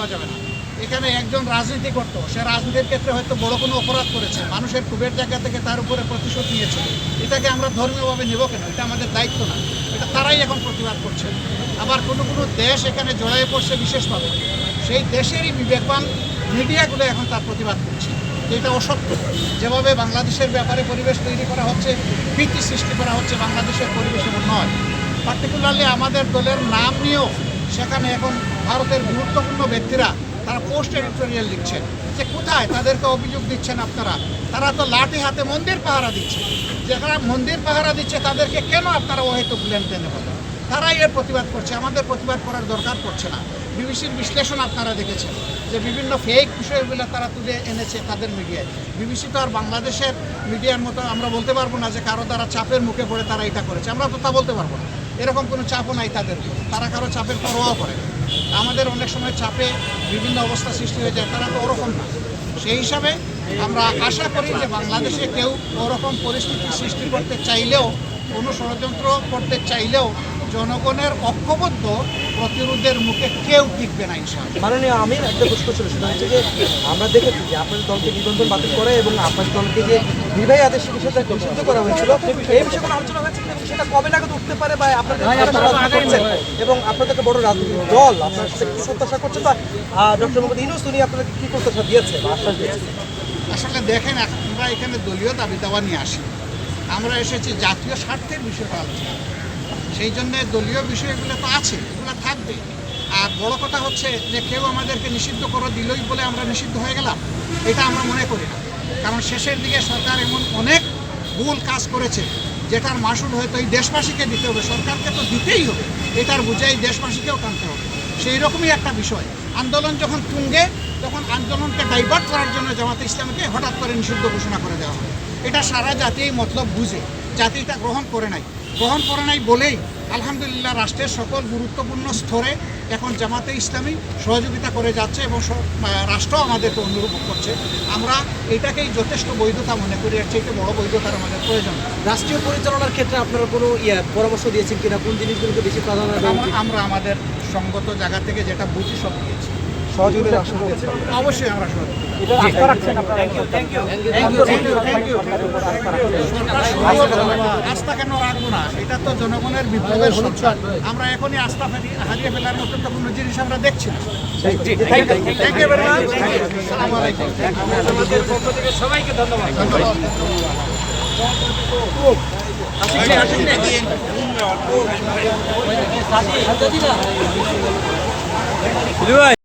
দেওয়া যাবে না। এখানে একজন রাজনীতি করতো, সে রাজনীতির ক্ষেত্রে হয়তো বড় কোনো অপরাধ করেছে, মানুষের ক্ষোভের জায়গা থেকে তার উপরে প্রতিশোধ নিয়েছে, এটাকে আমরা ধর্মীয়ভাবে নেব কেন? এটা আমাদের দায়িত্ব না, এটা তারাই এখন প্রতিবাদ করছে। আবার কোনো কোনো দেশ এখানে জড়ায়ে পড়ছে বিশেষভাবে, সেই দেশেরই বিবেকবান মিডিয়াগুলো এখন তার প্রতিবাদ করছে যে এটা অসত্য। যেভাবে বাংলাদেশের ব্যাপারে পরিবেশ তৈরি করা হচ্ছে, ভীতি সৃষ্টি করা হচ্ছে, বাংলাদেশের পরিবেশ এমন নয়। পার্টিকুলারলি আমাদের দলের নাম নিয়েও সেখানে এখন ভারতের গুরুত্বপূর্ণ ব্যক্তিরা তারা পোস্ট এডিটোরিয়াল লিখছেন যে কোথায় তাদেরকে অভিযোগ দিচ্ছেন আপনারা, তারা তো লাঠি হাতে মন্দির পাহারা দিচ্ছে, যারা মন্দির পাহারা দিচ্ছে তাদেরকে কেন আপনারা অহেতুক লেনদেনে বলেন? তারাই এর প্রতিবাদ করছে, আমাদের প্রতিবাদ করার দরকার পড়ছে না। বিবিসির বিশ্লেষণ আপনারা দেখেছেন যে বিভিন্ন ফেক বিষয়গুলো তারা তুলে এনেছে তাদের মিডিয়ায়। বিবিসি তো আর বাংলাদেশের মিডিয়ার মতো আমরা বলতে পারবো না যে কারো দ্বারা চাপের মুখে পড়ে তারা এটা করেছে, আমরা তো তা বলতে পারবো না। এরকম কোনো চাপও নাই তাদের, তারা কারো চাপের পরোয়াও করে না। আমাদের অনেক সময় চাপে বিভিন্ন অবস্থা সৃষ্টি হয়ে যায়, তারা তো ওরকম না। সেই হিসাবে আমরা আশা করি যে বাংলাদেশে কেউ ওরকম পরিস্থিতি সৃষ্টি করতে চাইলেও, কোনো ষড়যন্ত্র করতে চাইলেও জনগণের ঐক্যবদ্ধ প্রতিরোধের মুখে কেউ টিকবে না ইনশাআল্লাহ। মাননীয় আমির, একটা প্রশ্ন ছিল, সেটা হচ্ছে যে আমরা দেখেছি যে আপনাদের দলকে নিবন্ধন বাতিল করে এবং আপনাদের দলকে যে নির্বাহী আদেশ নিষিদ্ধ করা হয়েছিল, এই বিষয়ে কোনো আলোচনা হয়েছে কিনা, সেটা কবে নাগাদ উঠতে পারে বা আপনাদের এবং আপনাদেরকে বড় রাজনৈতিক দল আপনার সাথে কি প্রত্যাশা করছে বা ডক্টর মোহাম্মদ ইউনূস উনি আপনাদেরকে কি প্রত্যাশা দিয়েছে বা আশ্বাস দিয়েছে? আসলে দেখেন, আমরা এখানে দলীয় দাবি দাওয়া নিয়ে আসি, আমরা এসেছি জাতীয় স্বার্থের বিষয়টা আলোচনা। সেই জন্যে দলীয় বিষয়গুলো তো আছে, এগুলো থাকবে। আর বড় কথা হচ্ছে যে কেউ আমাদেরকে নিষিদ্ধ করে দিলই বলে আমরা নিষিদ্ধ হয়ে গেলাম, এটা আমরা মনে করি না। কারণ শেষের দিকে সরকার এমন অনেক ভুল কাজ করেছে যেটার মাসুল হয়তো এই দেশবাসীকে দিতে হবে, সরকারকে তো দিতেই হবে, এটার বুঝাই দেশবাসীকেও টানতে হবে। সেই রকমই একটা বিষয়। আন্দোলন যখন তুঙ্গে, তখন আন্দোলনকে ডাইভার্ট করার জন্য জামাতে ইসলামীকে হঠাৎ করে নিষিদ্ধ ঘোষণা করে দেওয়া হয়। এটা সারা জাতি মতলব বুঝে, জাতি এটা গ্রহণ করে নাই বলেই আলহামদুলিল্লাহ রাষ্ট্রের সকল গুরুত্বপূর্ণ স্তরে এখন জামাতে ইসলামী সহযোগিতা করে যাচ্ছে এবং রাষ্ট্র আমাদেরকে অনুরূপ করছে। আমরা এটাকেই যথেষ্ট বৈধতা মনে করি, এর থেকে বড় বৈধতার আমাদের প্রয়োজন। রাষ্ট্রীয় পরিচালনার ক্ষেত্রে আপনারা কোনো পরামর্শ দিয়েছেন কিনা, কোন জিনিসগুলোকে বেশি প্রাধান্য দেওয়া উচিত? আমরা আমাদের সঙ্গত জায়গা থেকে যেটা বুঝি সব দিয়েছি। সহযোগিতা রাষ্ট্র দিয়েছে, অবশ্যই আমরা সহযোগিতা। আস্থা কেন রাখবো না? এটা তো জনগণের বিপ্লবের সঞ্চার। আমরা এখনই আস্থা হারিয়ে ফেলার মতো তো কোনো জিনিস আমরা দেখছি না। Thank you very much. আসসালামু আলাইকুম। আমাদের পক্ষ থেকে সবাইকে ধন্যবাদ। ধন্যবাদ।